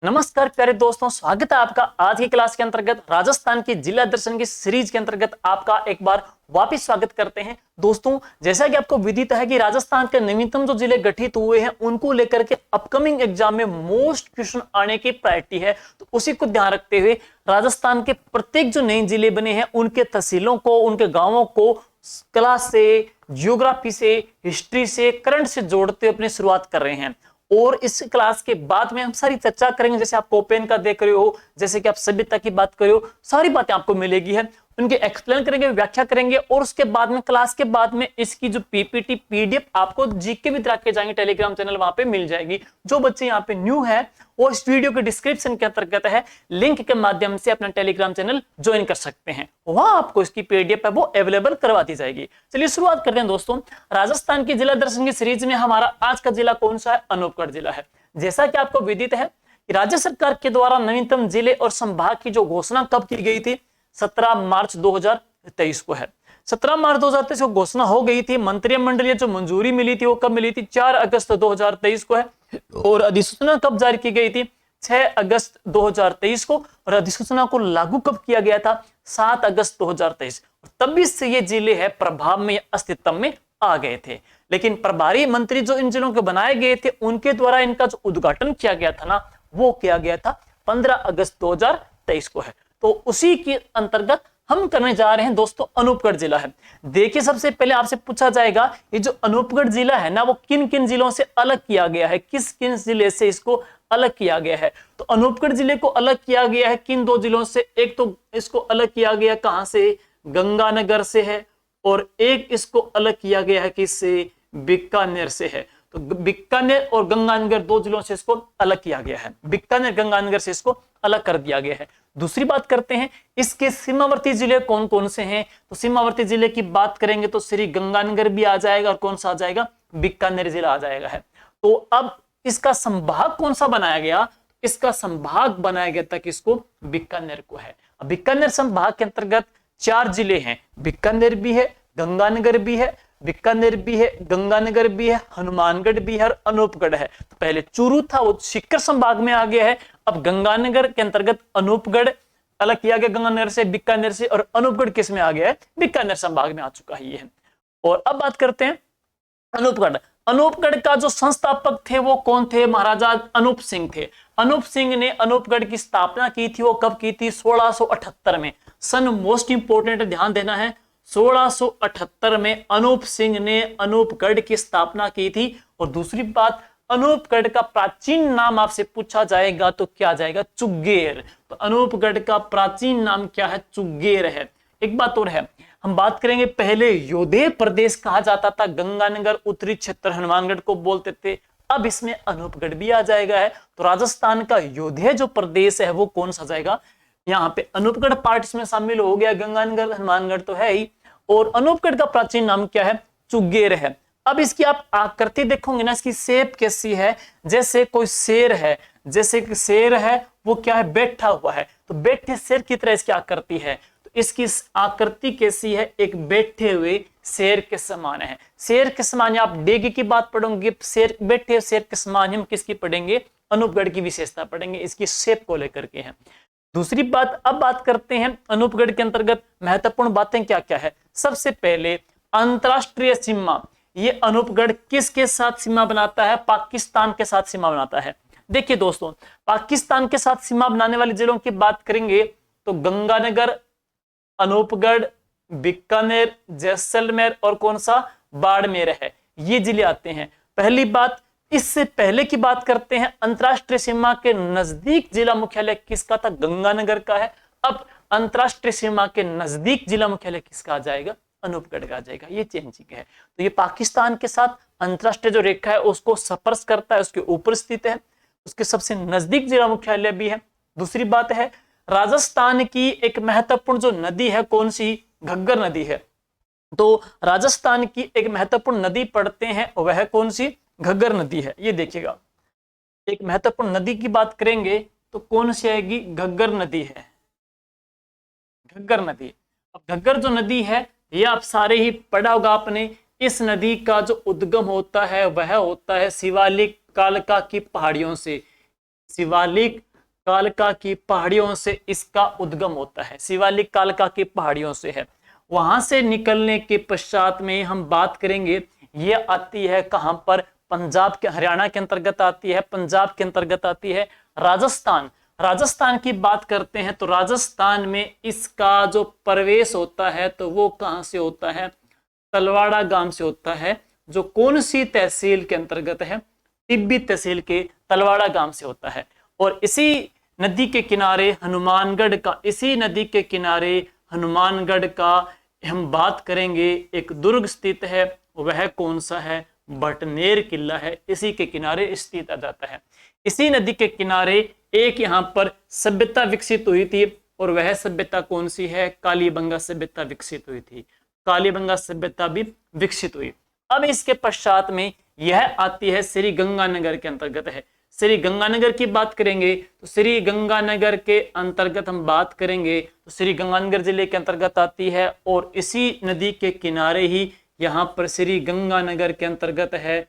नमस्कार प्यारे दोस्तों, स्वागत है आपका आज की क्लास के अंतर्गत। राजस्थान की जिला दर्शन की सीरीज के अंतर्गत आपका एक बार वापस स्वागत करते हैं। दोस्तों, जैसा कि आपको विदित है कि राजस्थान के नवीनतम जो जिले गठित हुए हैं उनको लेकर के अपकमिंग एग्जाम में मोस्ट क्वेश्चन आने की प्रायोरिटी है। तो उसी को ध्यान रखते हुए राजस्थान के प्रत्येक जो नए जिले बने हैं उनके तहसीलों को, उनके गांवों को क्लास से, जियोग्राफी से, हिस्ट्री से, करंट से जोड़ते हुए अपनी शुरुआत कर रहे हैं। और इस क्लास के बाद में हम सारी चर्चा करेंगे, जैसे आप ओपन का देख रहे हो, जैसे कि आप सभ्यता की बात कर रहे हो, सारी बातें आपको मिलेगी है, उनके एक्सप्लेन करेंगे, व्याख्या करेंगे। और उसके बाद में क्लास के बाद में इसकी जो पीपीटी पीडीएफ आपको जीके भी रख के जाएंगे, टेलीग्राम चैनल वहां पे मिल जाएगी। जो बच्चे यहाँ पे न्यू है वो इस वीडियो के डिस्क्रिप्शन के अंतर्गत है, लिंक के माध्यम से अपना टेलीग्राम चैनल ज्वाइन कर सकते हैं, वहां आपको इसकी पीडीएफ है वो अवेलेबल करवा दी जाएगी। चलिए शुरुआत करते हैं दोस्तों। राजस्थान की जिला दर्शन की सीरीज में हमारा आज का जिला कौन सा है? अनूपगढ़ जिला है। जैसा कि आपको विदित है कि राज्य सरकार के द्वारा नवीनतम जिले और संभाग की जो घोषणा कब की गई थी? 17 मार्च 2023 को है। 17 मार्च 2023 को घोषणा हो गई थी। मंत्रिमंडलीय जो मंजूरी मिली थी वो कब मिली थी? 4 अगस्त 2023 को है। और अधिसूचना कब जारी की गई थी? 6 अगस्त 2023 को। और अधिसूचना को लागू कब किया गया था? 7 अगस्त 2023। तभी से ये जिले है प्रभाव में, अस्तित्व में आ गए थे। लेकिन प्रभारी मंत्री जो इन जिलों के बनाए गए थे उनके द्वारा इनका जो उद्घाटन किया गया था ना, वो किया गया था 15 अगस्त 2023 को है। तो उसी के अंतर्गत हम करने जा रहे हैं दोस्तों, अनूपगढ़ जिला है। देखिए, सबसे पहले आपसे पूछा जाएगा ये जो अनूपगढ़ जिला है ना, वो किन किन जिलों से अलग किया गया है, किस किन जिले से इसको अलग किया गया है? तो अनूपगढ़ जिले को अलग किया गया है किन दो जिलों से? एक तो इसको अलग किया गया कहां से? गंगानगर से है। और एक इसको अलग किया गया है किससे? बीकानेर से है। तो बीकानेर और गंगानगर दो जिलों से इसको अलग किया गया है। बीकानेर गंगानगर से इसको अलग कर दिया गया है। दूसरी बात करते हैं, इसके सीमावर्ती जिले कौन कौन से हैं? तो सीमावर्ती जिले की बात करेंगे तो श्री गंगानगर भी आ जाएगा, और कौन सा आ जाएगा? बीकानेर जिला आ जाएगा है। तो अब इसका संभाग कौन सा बनाया गया? इसका संभाग बनाया गया था किसको? बीकानेर को है। बीकानेर संभाग के अंतर्गत 4 जिले हैं। बीकानेर भी है, गंगानगर भी है, बीकानेर भी है, गंगानगर भी है, हनुमानगढ़ भी है और अनूपगढ़ है। तो पहले चूरू था, वो सीकर संभाग में आ गया है। अब गंगानगर के अंतर्गत अनूपगढ़ अलग किया गया गंगानगर से, बीकानेर से, और अनूपगढ़ किस में आ गया है? बीकानेर संभाग में आ चुका है ये है। और अब बात करते हैं अनूपगढ़। अनूपगढ़ का जो संस्थापक थे वो कौन थे? महाराजा अनूप सिंह थे। अनूप सिंह ने अनूपगढ़ की स्थापना की थी, वो कब की थी? 1678 में। सन मोस्ट इंपोर्टेंट ध्यान देना है, 1678 में अनूप सिंह ने अनूपगढ़ की स्थापना की थी। और दूसरी बात, अनूपगढ़ का प्राचीन नाम आपसे पूछा जाएगा तो क्या जाएगा? चुग्गेर। तो अनूपगढ़ का प्राचीन नाम क्या है? चुग्गेर है। एक बात और है, हम बात करेंगे, पहले योधेय प्रदेश कहा जाता था, गंगानगर उत्तरी क्षेत्र हनुमानगढ़ को बोलते थे। अब इसमें अनूपगढ़ भी आ जाएगा है। तो राजस्थान का योधेय जो प्रदेश है वो कौन सा जाएगा? यहाँ पे अनूपगढ़ पार्ट इसमें शामिल हो गया, गंगानगर हनुमानगढ़ तो है ही। और अनूपगढ़ का प्राचीन नाम क्या है? चुग्गेर है। अब इसकी आप आकृति देखोगे ना, इसकी शेप कैसी है? जैसे कोई शेर है, जैसे कि शेर है वो क्या है? बैठा हुआ है। तो बैठे शेर की तरह इसकी आकृति है। तो इसकी आकृति कैसी है? एक बैठे हुए शेर के समान है। शेर के समान आप डेगी की बात पढ़ोगे, शेर बैठे शेर के समान हम किसकी पढ़ेंगे? अनूपगढ़ की विशेषता पढ़ेंगे, इसकी शेप को लेकर के है। दूसरी बात, अब बात करते हैं अनूपगढ़ के अंतर्गत महत्वपूर्ण बातें क्या क्या है। सबसे पहले अंतरराष्ट्रीय सीमा, ये अनूपगढ़ किसके साथ सीमा बनाता है? पाकिस्तान के साथ सीमा बनाता है। देखिए दोस्तों, पाकिस्तान के साथ सीमा बनाने वाले जिलों की बात करेंगे तो गंगानगर, अनूपगढ़, बीकानेर, जैसलमेर और कौन सा? बाड़मेर है। ये जिले आते हैं। पहली बात, इससे पहले की बात करते हैं, अंतरराष्ट्रीय सीमा के नजदीक जिला मुख्यालय किसका था? गंगानगर का है। अब अंतरराष्ट्रीय सीमा के नजदीक जिला मुख्यालय किसका आ जाएगा? अनूपगढ़ का आ जाएगा। ये चेंजिंग है। तो ये पाकिस्तान के साथ अंतरराष्ट्रीय जो रेखा है उसको स्पर्श करता है, उसके ऊपर स्थित है, उसके सबसे नजदीक जिला मुख्यालय भी है। दूसरी बात है, राजस्थान की एक महत्वपूर्ण जो नदी है, कौन सी? घग्गर नदी है। तो राजस्थान की एक महत्वपूर्ण नदी पढ़ते हैं, वह कौन सी? घग्गर नदी है। ये देखिएगा, एक महत्वपूर्ण नदी की बात करेंगे तो कौन सी आएगी? घग्गर नदी है। घग्गर नदी। अब घग्गर जो नदी है ये आप सारे ही पढ़ा होगा आपने। इस नदी का जो उद्गम होता है वह होता है शिवालिक कालका की पहाड़ियों से। शिवालिक कालका की पहाड़ियों से इसका उद्गम होता है, शिवालिक कालका की पहाड़ियों से है। वहां से निकलने के पश्चात में हम बात करेंगे, ये आती है कहां पर, पंजाब के, हरियाणा के अंतर्गत आती है, पंजाब के अंतर्गत आती है, राजस्थान। राजस्थान की बात करते हैं तो राजस्थान में इसका जो प्रवेश होता है तो वो कहां से होता है, तलवाड़ा गांव से होता है, जो कौन सी तहसील के अंतर्गत है, टिब्बी तहसील के तलवाड़ा गांव से होता है। और इसी नदी के किनारे हनुमानगढ़ का, इसी नदी के किनारे हनुमानगढ़ का हम बात करेंगे, एक दुर्ग स्थित है, वह कौन सा है, भटनेर किला है, इसी के किनारे स्थित आ जाता है। इसी नदी के किनारे एक यहाँ पर सभ्यता विकसित हुई थी, और वह सभ्यता कौन सी है, कालीबंगा सभ्यता विकसित हुई थी, कालीबंगा सभ्यता भी विकसित हुई। अब इसके पश्चात में यह आती है श्री गंगानगर के अंतर्गत है। श्री गंगानगर की बात करेंगे तो श्री गंगानगर के अंतर्गत हम बात करेंगे तो श्री गंगानगर जिले के अंतर्गत आती है, और इसी नदी के किनारे ही यहाँ पर श्री गंगानगर के अंतर्गत है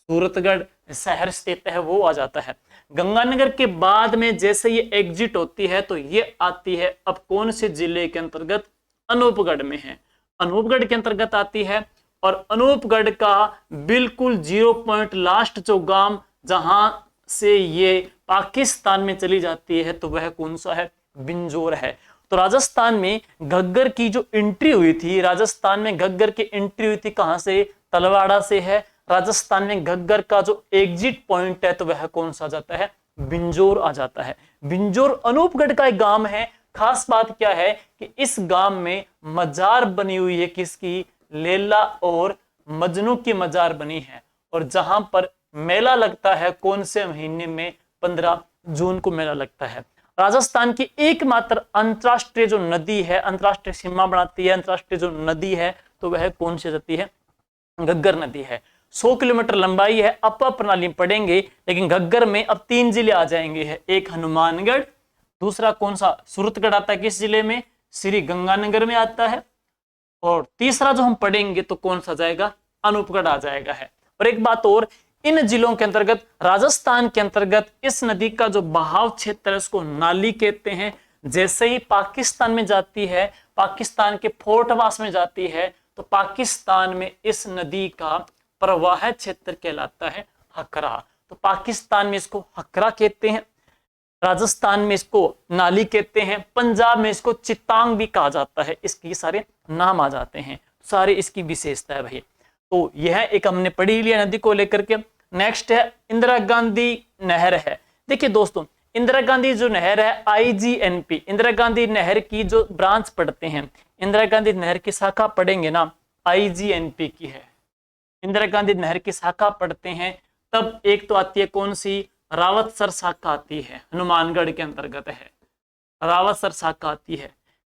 सूरतगढ़ शहर स्थित है, वो आ जाता है। गंगानगर के बाद में जैसे ये एग्जिट होती है तो ये आती है अब कौन से जिले के अंतर्गत, अनूपगढ़ में है, अनूपगढ़ के अंतर्गत आती है। और अनूपगढ़ का बिल्कुल 0 पॉइंट लास्ट जो गांव जहां से ये पाकिस्तान में चली जाती है तो वह कौन सा है, बिंजोर है। तो राजस्थान में घग्गर की जो एंट्री हुई थी, राजस्थान में घग्गर की एंट्री हुई थी कहां से, तलवाड़ा से है। राजस्थान में घग्गर का जो एग्जिट पॉइंट है तो वह कौन सा जाता है, बिंजोर आ जाता है। बिंजोर अनूपगढ़ का एक गांव है। खास बात क्या है कि इस गांव में मजार बनी हुई है, किसकी, लैला और मजनू की मजार बनी है, और जहां पर मेला लगता है कौन से महीने में, 15 जून को मेला लगता है। राजस्थान की एकमात्र अंतरराष्ट्रीय जो नदी है, अंतरराष्ट्रीय सीमा बनाती है, अंतरराष्ट्रीय जो नदी है तो वह कौन सी जाती है, घग्गर नदी है। 100 किलोमीटर लंबाई है। अपर प्रणाली पढ़ेंगे, लेकिन घग्गर में अब 3 जिले आ जाएंगे है, एक हनुमानगढ़, दूसरा कौन सा, सूरतगढ़ आता है किस जिले में, श्री गंगानगर में आता है, और तीसरा जो हम पढ़ेंगे तो कौन सा जाएगा, अनूपगढ़ आ जाएगा है। और एक बात और, इन जिलों के अंतर्गत, राजस्थान के अंतर्गत इस नदी का जो बहाव क्षेत्र है उसको नाली कहते हैं। जैसे ही पाकिस्तान में जाती है, पाकिस्तान के फोर्टवास में जाती है, तो पाकिस्तान में इस नदी का प्रवाह क्षेत्र कहलाता है हकरा। तो पाकिस्तान में इसको हकरा कहते हैं, राजस्थान में इसको नाली कहते हैं, पंजाब में इसको चित्तांग भी कहा जाता है। इसके सारे नाम आ जाते हैं, सारे इसकी विशेषता है भाई। तो यह एक हमने पढ़ी लिया नदी को लेकर के। नेक्स्ट है इंदिरा गांधी नहर है। देखिए दोस्तों, इंदिरा गांधी जो नहर है, IGNP, इंदिरा गांधी नहर की जो ब्रांच पढ़ते हैं, इंदिरा गांधी नहर की शाखा पढ़ेंगे ना, IGNP की है। इंदिरा गांधी नहर की शाखा पढ़ते हैं तब एक तो आती है कौन सी, रावतसर शाखा आती है, हनुमानगढ़ के अंतर्गत है, रावतसर शाखा आती है।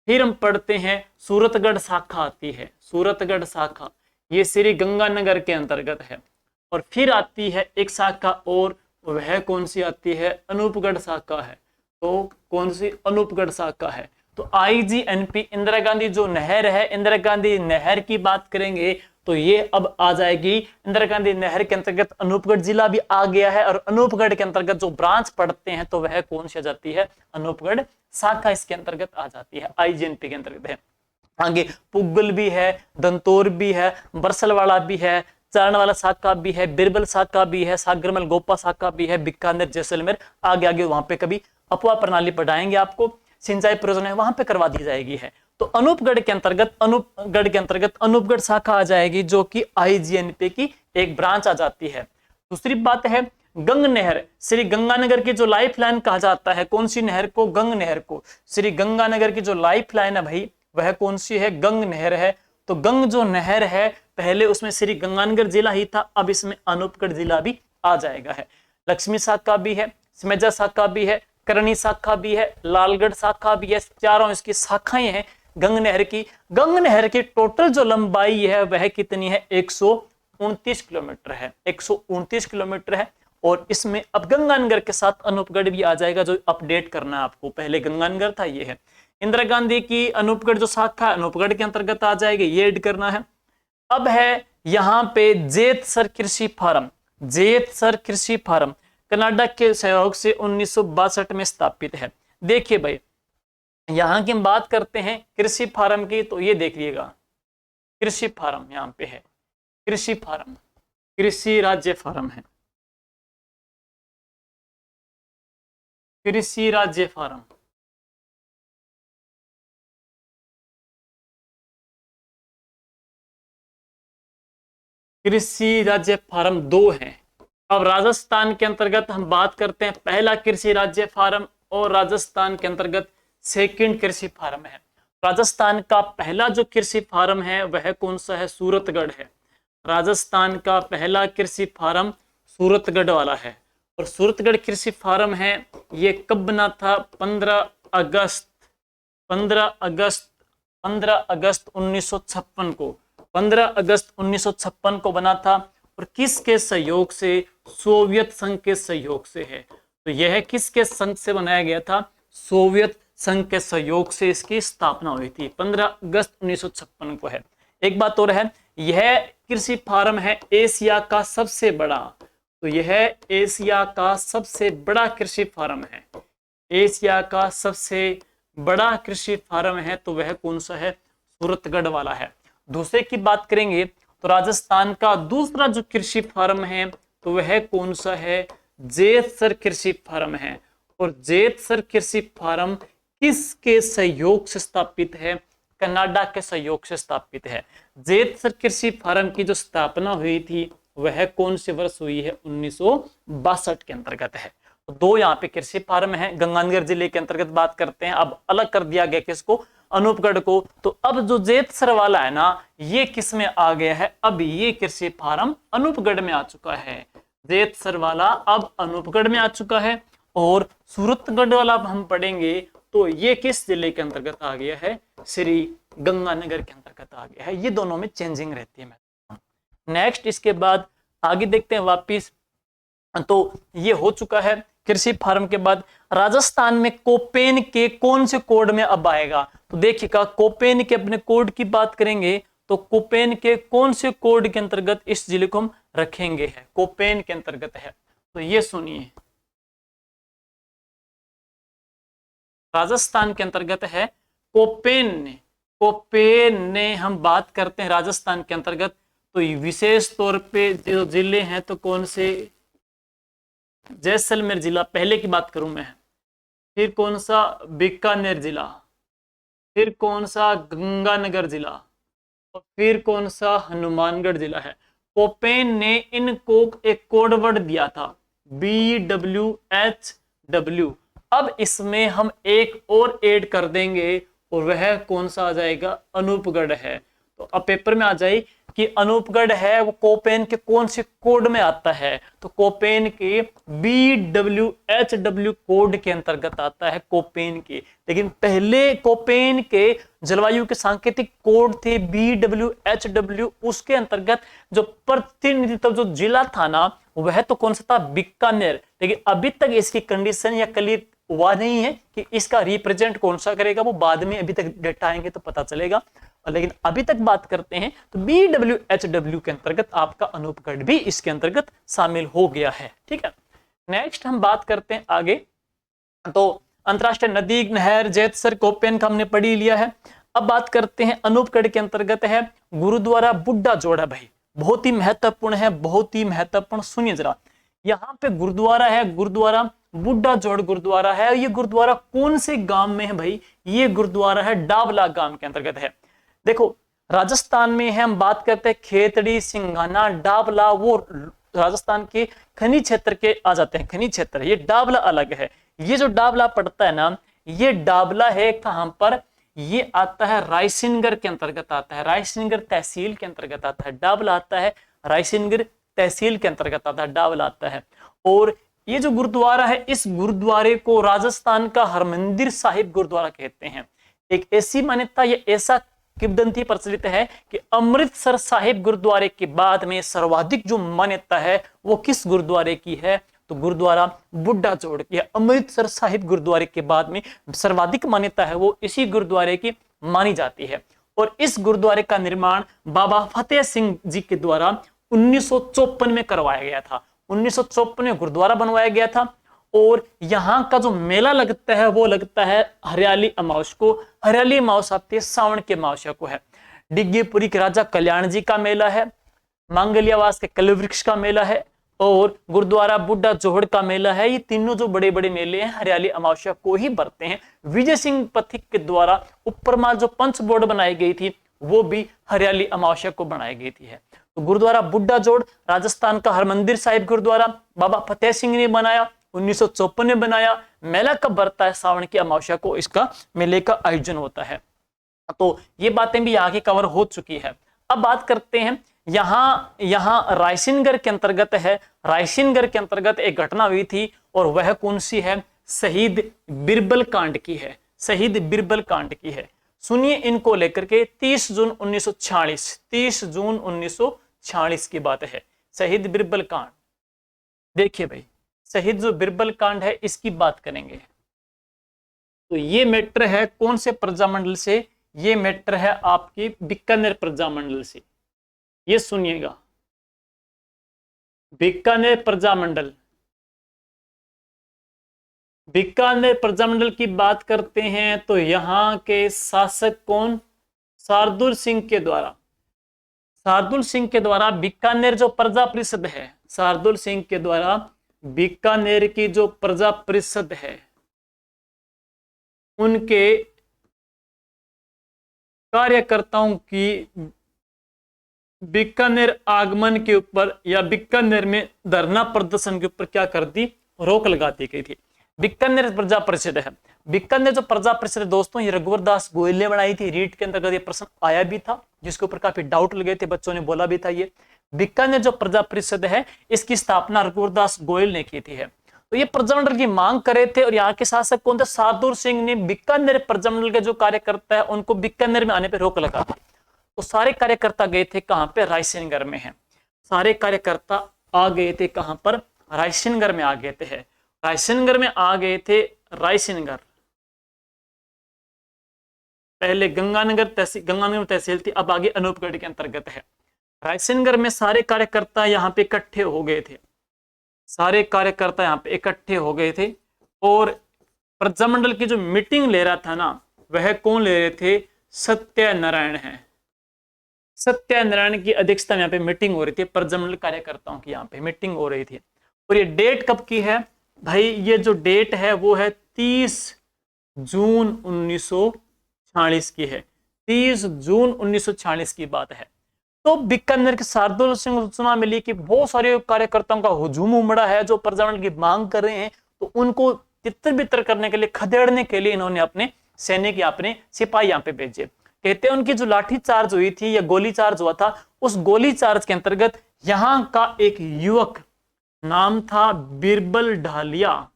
फिर हम पढ़ते हैं सूरतगढ़ शाखा आती है, सूरतगढ़ शाखा, ये श्री गंगानगर के अंतर्गत है। और फिर आती है एक शाखा और, वह कौन सी आती है, अनूपगढ़ शाखा है। तो कौन सी, अनूपगढ़ शाखा है। तो IGNP इंदिरा गांधी जो नहर है, इंदिरा गांधी नहर की बात करेंगे तो ये अब आ जाएगी। इंदिरा गांधी नहर के अंतर्गत अनूपगढ़ जिला भी आ गया है, और अनूपगढ़ के अंतर्गत जो ब्रांच पढ़ते हैं तो वह कौन सी आ जाती है, अनूपगढ़ शाखा इसके अंतर्गत आ जाती है, IGNP के अंतर्गत है। आगे पुगल भी है, दंतौर भी है, बरसलवाड़ा भी है, चारणवाला शाखा भी है, बिरबल शाखा भी है, सागरमल गोपा शाखा भी है, बीकानेर जैसलमेर, आगे आगे वहां पे कभी अफवाह प्रणाली पढ़ाएंगे आपको, सिंचाई परियोजना है वहां पे करवा दी जाएगी है। तो अनूपगढ़ के अंतर्गत अनूपगढ़ शाखा आ जाएगी, जो कि IGNP की एक ब्रांच आ जाती है। दूसरी बात है गंग नहर, श्री गंगानगर की जो लाइफ लाइन कहा जाता है, कौन सी नहर को, गंग नहर को। श्री गंगानगर की जो लाइफ लाइन है भाई, वह कौन सी है, गंग नहर है। तो गंग जो नहर है, पहले उसमें श्री गंगानगर जिला ही था, अब इसमें अनूपगढ़ जिला भी आ जाएगा है। लक्ष्मी शाखा भी है, सिमेजा शाखा भी है, करणी शाखा भी है, लालगढ़ शाखा भी है, चारों इसकी शाखाएं हैं गंग नहर की। गंग नहर की टोटल जो लंबाई है वह कितनी है, 129 किलोमीटर है, 129 किलोमीटर है। और इसमें अब गंगानगर के साथ अनूपगढ़ भी आ जाएगा, जो अपडेट करना है आपको, पहले गंगानगर था, ये है। इंदिरा गांधी की अनूपगढ़ जो शाखा अनूपगढ़ के अंतर्गत आ जाएगी, ये ऐड करना है। अब है यहाँ पे जेतसर कृषि फार्म, जेतसर कृषि फार्म, कनाडा के सहयोग से 1962 में स्थापित है। देखिए भाई, यहां की हम बात करते हैं कृषि फार्म की, तो ये देख लीजिएगा कृषि फार्म यहाँ पे है, कृषि फार्म, कृषि राज्य फार्म है, कृषि राज्य फार्म। कृषि राज्य फार्म 2 है। अब राजस्थान के अंतर्गत हम बात करते हैं पहला कृषि राज्य फार्म, और राजस्थान के अंतर्गत सेकंड कृषि फार्म है। राजस्थान का पहला जो कृषि फार्म है वह कौन सा है? सूरतगढ़ है। राजस्थान का पहला कृषि फार्म सूरतगढ़ वाला है। और सूरतगढ़ कृषि फार्म है, ये कब बना था? 15 अगस्त 1956 को, 15 अगस्त 1956 को बना था। और किसके सहयोग से? सोवियत संघ के सहयोग से है। तो यह किसके संघ से बनाया गया था? सोवियत संघ के सहयोग से इसकी स्थापना हुई थी, 15 अगस्त 1956 को है। एक बात और है, यह कृषि फार्म है एशिया का सबसे बड़ा। तो यह एशिया का सबसे बड़ा कृषि फार्म है, एशिया का सबसे बड़ा कृषि फार्म है। तो वह कौन सा है? सूरतगढ़ वाला है। दूसरे की बात करेंगे तो राजस्थान का दूसरा जो कृषि फार्म है तो वह कौन सा है? जेतसर कृषि फार्म है। और जेतसर कृषि फार्म किसके सहयोग से स्थापित है? कनाडा के सहयोग से स्थापित है। जेतसर कृषि फार्म की जो स्थापना हुई थी वह कौन से वर्ष हुई है? 1962 के अंतर्गत है। तो दो यहाँ पे कृषि फार्म है, गंगानगर जिले के अंतर्गत बात करते हैं। अब अलग कर दिया गया किसको? अनूपगढ़ को। तो अब जो जेतसर वाला है ना, ये किस में आ गया है? अब ये कृषि फार्म अनूपगढ़ में आ चुका है। जेतसर वाला अब अनूपगढ़ में आ चुका है। और सूरतगढ़ वाला हम पढ़ेंगे तो ये किस जिले के अंतर्गत आ गया है? श्री गंगानगर के अंतर्गत आ गया है। ये दोनों में चेंजिंग रहती है। नेक्स्ट इसके बाद आगे देखते हैं वापिस। तो ये हो चुका है कृषि फार्म के बाद। राजस्थान में कोपेन के कौन से कोड में अब आएगा? तो देखिएगा, कोपेन के अपने कोड की बात करेंगे तो कोपेन के कौन से कोड के अंतर्गत इस जिले को हम रखेंगे है? कोपेन के अंतर्गत है। तो ये सुनिए, राजस्थान के अंतर्गत है कोपेन ने हम बात करते हैं राजस्थान के अंतर्गत। तो विशेष तौर पे जो जिले हैं तो कौन से? जैसलमेर जिला पहले की बात करूं मैं, फिर कौन सा? बीकानेर जिला, फिर कौन सा? गंगानगर जिला, और फिर कौन सा? हनुमानगढ़ जिला है। कोपेन ने इनको एक कोड वर्ड दिया था BWHW। अब इसमें हम एक और ऐड कर देंगे और वह कौन सा आ जाएगा? अनूपगढ़ है। तो अब पेपर में आ जाए कि अनूपगढ़ है वो कोपेन के कौन से कोड में आता है? तो कोपेन के BWHW कोड के अंतर्गत आता है, कोपेन के। लेकिन पहले कोपेन के जलवायु के सांकेतिक कोड थे BWHW, उसके अंतर्गत जो प्रतिनिधित्व जो जिला था ना वह तो कौन सा था? बीकानेर। लेकिन अभी तक इसकी कंडीशन या क्लियर हुआ नहीं है कि इसका रिप्रेजेंट कौन सा करेगा, वो बाद में अभी तक डेटा आएंगे तो पता चलेगा। लेकिन अभी तक बात करते हैं तो BWHW के अंतर्गत आपका अनूपगढ़ भी इसके अंतर्गत शामिल हो गया है। ठीक है, नेक्स्ट हम बात करते हैं आगे। तो अंतरराष्ट्रीय नदी, नहर, जेतसर, कोपेन का हमने पढ़ी लिया है। अब बात करते हैं अनूपगढ़ के अंतर्गत है गुरुद्वारा बुड्ढा जोड़ा। भाई बहुत ही महत्वपूर्ण है, बहुत ही महत्वपूर्ण। सुनिए जरा, यहाँ पे गुरुद्वारा है, गुरुद्वारा बुड्ढा जोड़ गुरुद्वारा है। ये गुरुद्वारा कौन से गांव में है? भाई ये गुरुद्वारा है डाबला गांव के अंतर्गत है। देखो राजस्थान में है, हम बात करते हैं खेतड़ी, सिंघाना, डाबला, वो राजस्थान के खनी क्षेत्र के आ जाते हैं, खनी क्षेत्र। ये डाबला अलग है। ये जो डाबला पड़ता है ना, ये डाबला है कहां पर? ये आता है रायसिनगर के अंतर्गत आता है, रायसिनगर तहसील के अंतर्गत आता है। डाबला आता है रायसिनगर तहसील के अंतर्गत आता है, डाबला आता है। और ये जो गुरुद्वारा है, इस गुरुद्वारे को राजस्थान का हरमंदिर साहिब गुरुद्वारा कहते हैं। एक ऐसी मान्यता, ये ऐसा किंवदंती प्रचलित है कि अमृतसर साहिब गुरुद्वारे के बाद में सर्वाधिक जो मान्यता है वो किस गुरुद्वारे की है? तो गुरुद्वारा बुड्ढा जोड़ की है। अमृतसर साहिब गुरुद्वारे के बाद में सर्वाधिक मान्यता है वो इसी गुरुद्वारे की मानी जाती है। और इस गुरुद्वारे का निर्माण बाबा फतेह सिंह जी के द्वारा 1954 में करवाया गया था। 1954 में गुरुद्वारा बनवाया गया था। और यहाँ का जो मेला लगता है वो लगता है हरियाली अमावस को। हरियाली अमावस आती है सावन के अमावस्या को है। डिग्गीपुरी के राजा कल्याण जी का मेला है, मांगलियावास के कलवृक्ष का मेला है और गुरुद्वारा बुड्ढा जोहड़ का मेला है। ये तीनों जो बड़े बड़े मेले हैं हरियाली अमावस्या को ही बरते हैं। विजय सिंह पथिक के द्वारा ऊपरमाल जो पंच बोर्ड बनाई गई थी वो भी हरियाली अमावस्या को बनाई गई थी है। तो गुरुद्वारा बुड्ढा जोड़ राजस्थान का हरमंदिर साहिब गुरुद्वारा बाबा फतेह सिंह ने बनाया, 1954 में बनाया। मेला कब बरता है? सावन की अमावस्या को इसका मेले का आयोजन होता है। तो ये बातें भी आगे कवर हो चुकी है। अब बात करते हैं यहाँ रायसिनगर के अंतर्गत है। रायसिनगर के अंतर्गत एक घटना हुई थी और वह कौन सी है? शहीद बिरबल कांड की है। शहीद बिरबल कांड की है। सुनिए इनको लेकर के 30 जून 1946 की बात है। शहीद बिरबल कांड देखिए भाई, शहीद जो बिरबल कांड है इसकी बात करेंगे तो ये मैटर है कौन से प्रजामंडल से? ये मैटर है आपकी बीकानेर प्रजामंडल से। ये सुनिएगा, बीकानेर प्रजामंडल। बीकानेर प्रजामंडल की बात करते हैं तो यहां के शासक कौन? शार्दुल सिंह के द्वारा। शार्दुल सिंह के द्वारा बीकानेर जो प्रजा परिषद है, शार्दुल सिंह के द्वारा बीकानेर की जो प्रजा परिषद है उनके कार्यकर्ताओं की बीकानेर आगमन के ऊपर या बीकानेर में धरना प्रदर्शन के ऊपर क्या कर दी? रोक लगा दी गई थी। बीकानेर प्रजा परिषद है। बीकानेर जो प्रजा परिषद है दोस्तों, ये रघुवर दास गोयल ने बनाई थी। रीट के अंतर्गत ये प्रश्न आया भी था जिसके ऊपर काफी डाउट लगे थे, बच्चों ने बोला भी था। ये बीकानेर जो प्रजा परिषद है इसकी स्थापना रघुवर दास गोयल ने की थी है। तो ये प्रजामंडल की मांग करे थे और यहाँ के शासक कौन थे? शार्दुल सिंह ने बीकानेर प्रजामंडल के जो कार्यकर्ता है उनको बीकानेर में आने पर रोक लगा दी। तो सारे कार्यकर्ता गए थे कहां पे? रायसेनगर में है। सारे कार्यकर्ता आ गए थे कहां पर? रायसेनगर में आ गए थे। रायसेनगर में आ गए थे। रायसेनगर पहले गंगानगर तहसील थी, अब आगे अनूपगढ़ के अंतर्गत है। रायसेनगर में सारे कार्यकर्ता यहाँ पे इकट्ठे हो गए थे। सारे कार्यकर्ता यहाँ पे इकट्ठे हो गए थे और प्रजामंडल की जो मीटिंग ले रहा था ना, वह कौन ले रहे थे? सत्यनारायण है। सत्यनारायण की अध्यक्षता में यहाँ पे मीटिंग हो रही थी। प्रजामंडल कार्यकर्ताओं की यहाँ पे मीटिंग हो रही थी। और ये डेट कब की है भाई? ये जो डेट है वो है 30 जून 1946 की है। 30 जून 1946 की बात है। तो बीकानेर के शार्दुल सिंह सूचना मिली कि बहुत सारे कार्यकर्ताओं का हुजूम उमड़ा है जो प्रजामंडल की मांग कर रहे हैं। तो उनको तितर बितर करने के लिए, खदेड़ने के लिए इन्होंने अपने सैनिक, अपने सिपाही यहाँ पे भेजे। कहते हैं उनकी जो लाठी चार्ज हुई थी या गोली चार्ज हुआ था, उस गोली चार्ज के अंतर्गत यहां का एक युवक, नाम था बिरबल ढालिया।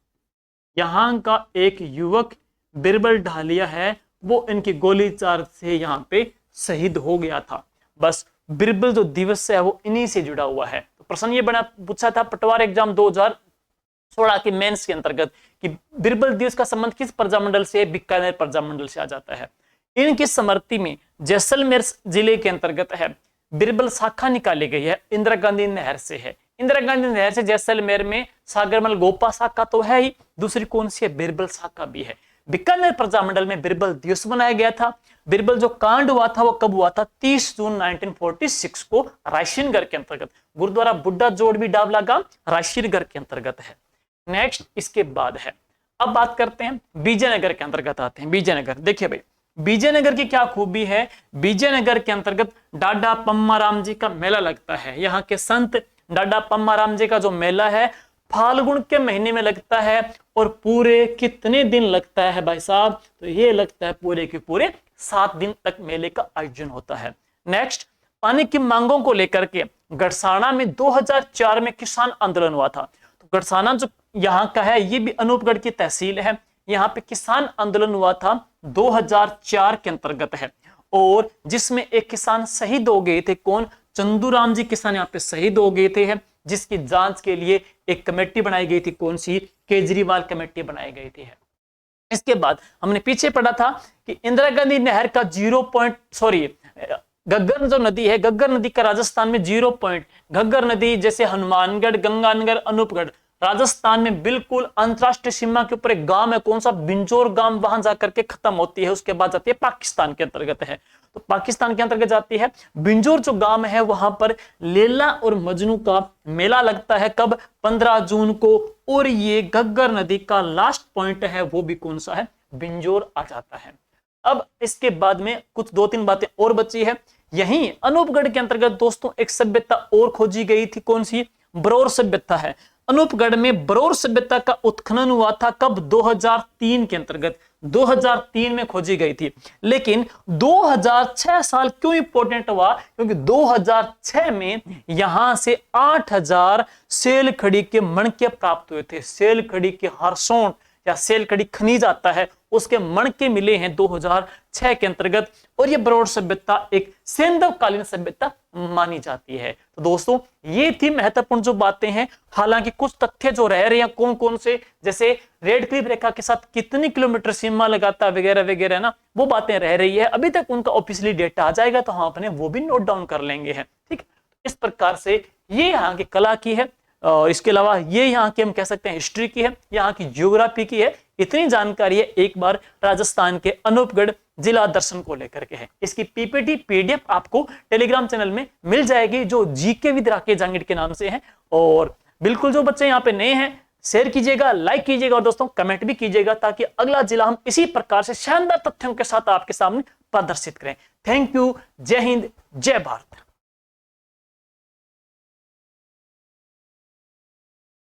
यहां का एक युवक बिरबल ढालिया है, वो इनकी गोली चार्ज से यहां पे शहीद हो गया था। बस बिरबल जो दिवस है वो इन्हीं से जुड़ा हुआ है। तो प्रश्न ये बना पूछा था पटवार एग्जाम 2016 के मेंस के अंतर्गत कि बिरबल दिवस का संबंध किस प्रजामंडल से? बीकानेर प्रजामंडल से आ जाता है। इनकी स्मृति में जैसलमेर जिले के अंतर्गत है बिरबल शाखा निकाली गई है। इंदिरा गांधी नहर से है। इंदिरा गांधी नहर से जैसलमेर में सागरमल गोपा शाखा तो है ही, दूसरी कौन सी है? बिरबल शाखा भी है। बीकानेर प्रजामंडल में बिरबल दिवस बनाया गया था। बिरबल जो कांड हुआ था वो कब हुआ था? 30 जून 1946 को रायसेनगर के अंतर्गत। गुरुद्वारा बुड्ढा जोड़ भी डाबला गांव रायसेनगर के अंतर्गत है। नेक्स्ट इसके बाद है, अब बात करते हैं विजयनगर के अंतर्गत आते हैं। विजयनगर देखिए भाई, विजयनगर की क्या खूबी है? विजयनगर के अंतर्गत डाडा पम्माराम जी का मेला लगता है। यहाँ के संत डाडा पम्माराम जी का जो मेला है फाल्गुन के महीने में लगता है। और पूरे कितने दिन लगता है भाई साहब? तो ये लगता है पूरे के पूरे 7 दिन तक मेले का आयोजन होता है। नेक्स्ट, पानी की मांगों को लेकर के गड़साना में 2004 में किसान आंदोलन हुआ था। तो गड़साना जो यहाँ का है ये भी अनूपगढ़ की तहसील है। यहाँ पे किसान आंदोलन हुआ था 2004 के अंतर्गत है और जिसमें एक किसान शहीद हो गए थे। कौन? चंदूराम जी किसान यहाँ पे शहीद हो गए थे, जिसकी जांच के लिए एक कमेटी बनाई गई थी। कौन सी? केजरीवाल कमेटी बनाई गई थी। इसके बाद हमने पीछे पढ़ा था कि इंदिरा गांधी नहर का घग्गर जो नदी है, घग्गर नदी का राजस्थान में 0 पॉइंट। घग्गर नदी जैसे हनुमानगढ़, गंगानगर, अनूपगढ़ राजस्थान में बिल्कुल अंतरराष्ट्रीय सीमा के ऊपर एक गांव है, कौन सा, बिंजोर गांव, वहां जाकर के खत्म होती है, उसके बाद जाती है पाकिस्तान के अंतर्गत है, तो पाकिस्तान के अंतर्गत जाती है। बिंजोर जो गांव है वहां पर लैला और मजनू का मेला लगता है, कब, 15 जून को, और ये घग्गर नदी का लास्ट पॉइंट है वो भी कौन सा है, बिंजोर आ जाता है। अब इसके बाद में कुछ 2-3 बातें और बची है। यहीं अनूपगढ़ के अंतर्गत दोस्तों एक सभ्यता और खोजी गई थी, कौन सी, बरौर सभ्यता है। अनूपगढ़ में बरौर सभ्यता का उत्खनन हुआ था, कब, 2003 के अंतर्गत, 2003 में खोजी गई थी। लेकिन 2006 साल क्यों इंपॉर्टेंट हुआ, क्योंकि 2006 में यहां से 8000 सेलखड़ी के मणके प्राप्त हुए थे। सेलखड़ी के हरसों या सेलखड़ी खनिज आता है, उसके मणके मिले हैं 2006 के अंतर्गत, और ये बरौर सभ्यता एक सैंधवकालीन सभ्यता मानी जाती है। तो दोस्तों ये थी महत्वपूर्ण जो बातें हैं। हालांकि कुछ तथ्य जो रह रहे हैं, कौन कौन से, जैसे रेड क्लिफ रेखा के साथ कितनी किलोमीटर सीमा लगाता वगैरह वगैरह ना, वो बातें रह रही है। अभी तक उनका ऑफिशियली डेटा आ जाएगा तो हम अपने वो भी नोट डाउन कर लेंगे हैं, ठीक। इस प्रकार से ये यहाँ की कला की है, और इसके अलावा ये यहाँ की हम कह सकते हैं हिस्ट्री की है, यहाँ की ज्योग्राफी की है। इतनी जानकारी है एक बार राजस्थान के अनूपगढ़ जिला दर्शन को लेकर के है। इसकी पीपीटी पीडीएफ आपको टेलीग्राम चैनल में मिल जाएगी, जो जीके विद राकेश जांगिड़ के नाम से है। और बिल्कुल जो बच्चे यहाँ पे नए हैं, शेयर कीजिएगा, लाइक कीजिएगा, और दोस्तों कमेंट भी कीजिएगा, ताकि अगला जिला हम इसी प्रकार से शानदार तथ्यों के साथ आपके सामने प्रदर्शित करें। थैंक यू, जय हिंद, जय भारत।